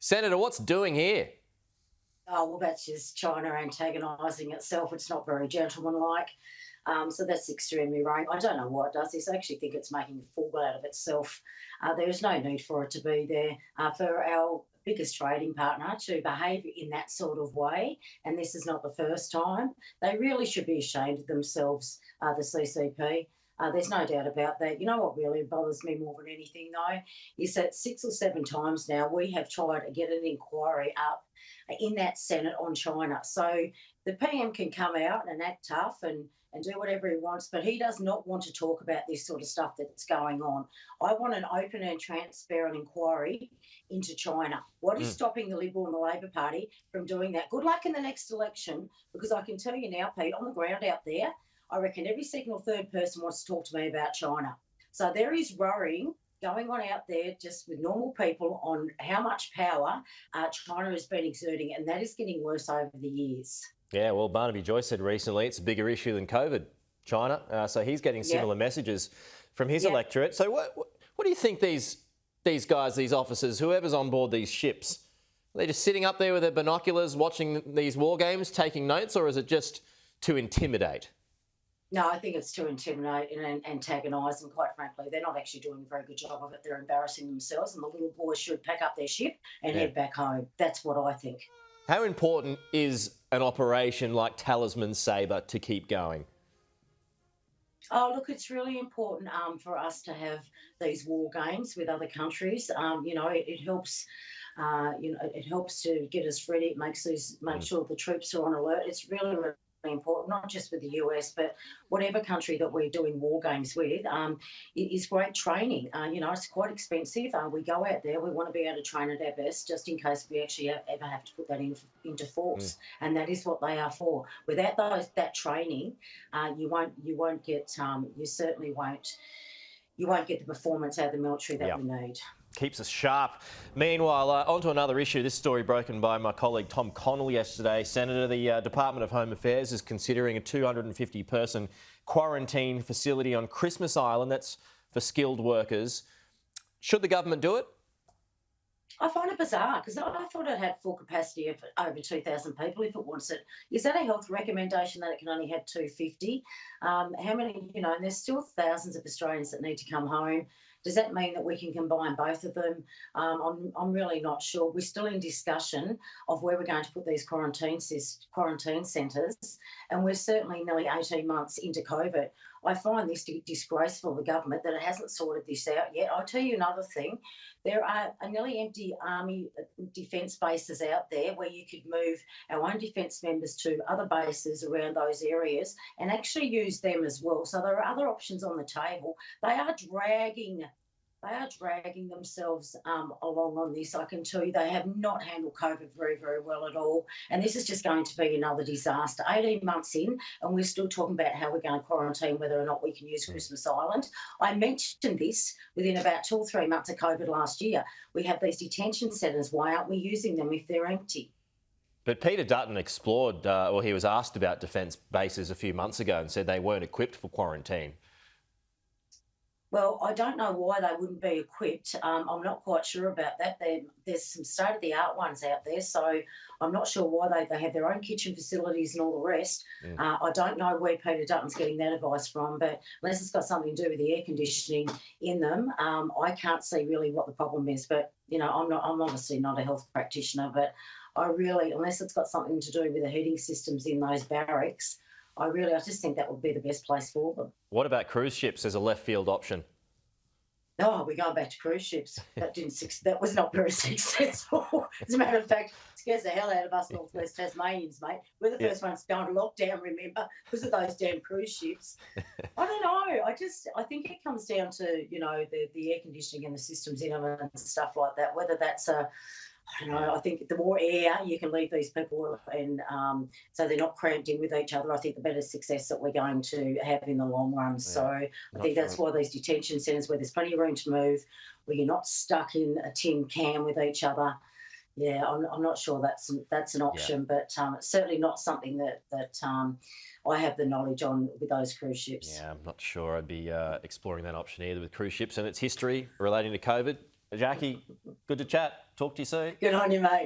Senator, what's doing here? Oh, well, that's just China antagonising itself. It's not very gentlemanlike. So that's extremely wrong. I don't know what it does this. I actually think it's making a fool out of itself. There is no need for it to be there. For our biggest trading partner to behave in that sort of way, and this is not the first time, they really should be ashamed of themselves, the CCP. There's no doubt about that. You know what really bothers me more than anything, though, is that 6 or 7 times now we have tried to get an inquiry up in that Senate on China. So the PM can come out and act tough and do whatever he wants, but he does not want to talk about this sort of stuff that's going on. I want an open and transparent inquiry into China. What is stopping the Liberal and the Labor Party from doing that? Good luck in the next election, because I can tell you now, Pete, on the ground out there, I reckon every second or third person wants to talk to me about China. So there is worrying going on out there just with normal people on how much power China has been exerting, and that is getting worse over the years. Yeah, well, Barnaby Joyce said recently it's a bigger issue than COVID, China. So he's getting similar messages from his electorate. So what do you think these guys, these officers, whoever's on board these ships, are they just sitting up there with their binoculars watching these war games, taking notes, or is it just to intimidate? No, I think it's to intimidate and antagonise, and quite frankly, they're not actually doing a very good job of it. They're embarrassing themselves, and the little boys should pack up their ship and head back home. That's what I think. How important is an operation like Talisman Sabre to keep going? Oh, look, it's really important for us to have these war games with other countries. It helps. It helps to get us ready. It makes sure the troops are on alert. It's really, really important, not just with the US, but whatever country that we're doing war games with. It is great training. It's quite expensive. We go out there, we want to be able to train at our best, just in case we actually ever have to put that into force, and that is what they are for. Without that training, you certainly won't get the performance out of the military that we need. Keeps us sharp. Meanwhile, on to another issue. This story broken by my colleague Tom Connell yesterday. Senator, the Department of Home Affairs is considering a 250-person quarantine facility on Christmas Island. That's for skilled workers. Should the government do it? I find it bizarre, because I thought it had full capacity of over 2,000 people if it wants it. Is that a health recommendation that it can only have 250? How many, and there's still thousands of Australians that need to come home. Does that mean that we can combine both of them? I'm really not sure. We're still in discussion of where we're going to put these quarantine centres, and we're certainly nearly 18 months into COVID. I find this disgraceful, the government, that it hasn't sorted this out yet. I'll tell you another thing. There are nearly empty Army defence bases out there where you could move our own defence members to other bases around those areas and actually use them as well. So there are other options on the table. They are dragging themselves along on this. I can tell you they have not handled COVID very, very well at all. And this is just going to be another disaster. 18 months in, and we're still talking about how we're going to quarantine whether or not we can use Christmas Island. I mentioned this within about 2 or 3 months of COVID last year. We have these detention centres. Why aren't we using them if they're empty? But Peter Dutton explored, he was asked about defence bases a few months ago and said they weren't equipped for quarantine. Well, I don't know why they wouldn't be equipped. I'm not quite sure about that. There's some state-of-the-art ones out there, so I'm not sure why they have their own kitchen facilities and all the rest. I don't know where Peter Dutton's getting that advice from, but unless it's got something to do with the air conditioning in them, I can't see really what the problem is. But, I'm obviously not a health practitioner, but unless it's got something to do with the heating systems in those barracks, I just think that would be the best place for them. What about cruise ships as a left field option? Oh, we're going back to cruise ships. That was not very successful. As a matter of fact, it scares the hell out of us Northwest Tasmanians, mate. We're the first ones going to lockdown, remember, because of those damn cruise ships. I don't know. I think it comes down to, the air conditioning and the systems in them and stuff like that, whether that's I don't know. I think the more air you can leave these people and so they're not cramped in with each other, I think the better success that we're going to have in the long run. So I think that's why these detention centres, where there's plenty of room to move, where you're not stuck in a tin can with each other. Yeah, I'm not sure that's an option, but it's certainly not something that I have the knowledge on with those cruise ships. Yeah, I'm not sure I'd be exploring that option either with cruise ships and its history relating to COVID. Jacqui, good to chat. Talk to you soon. Good on you, mate.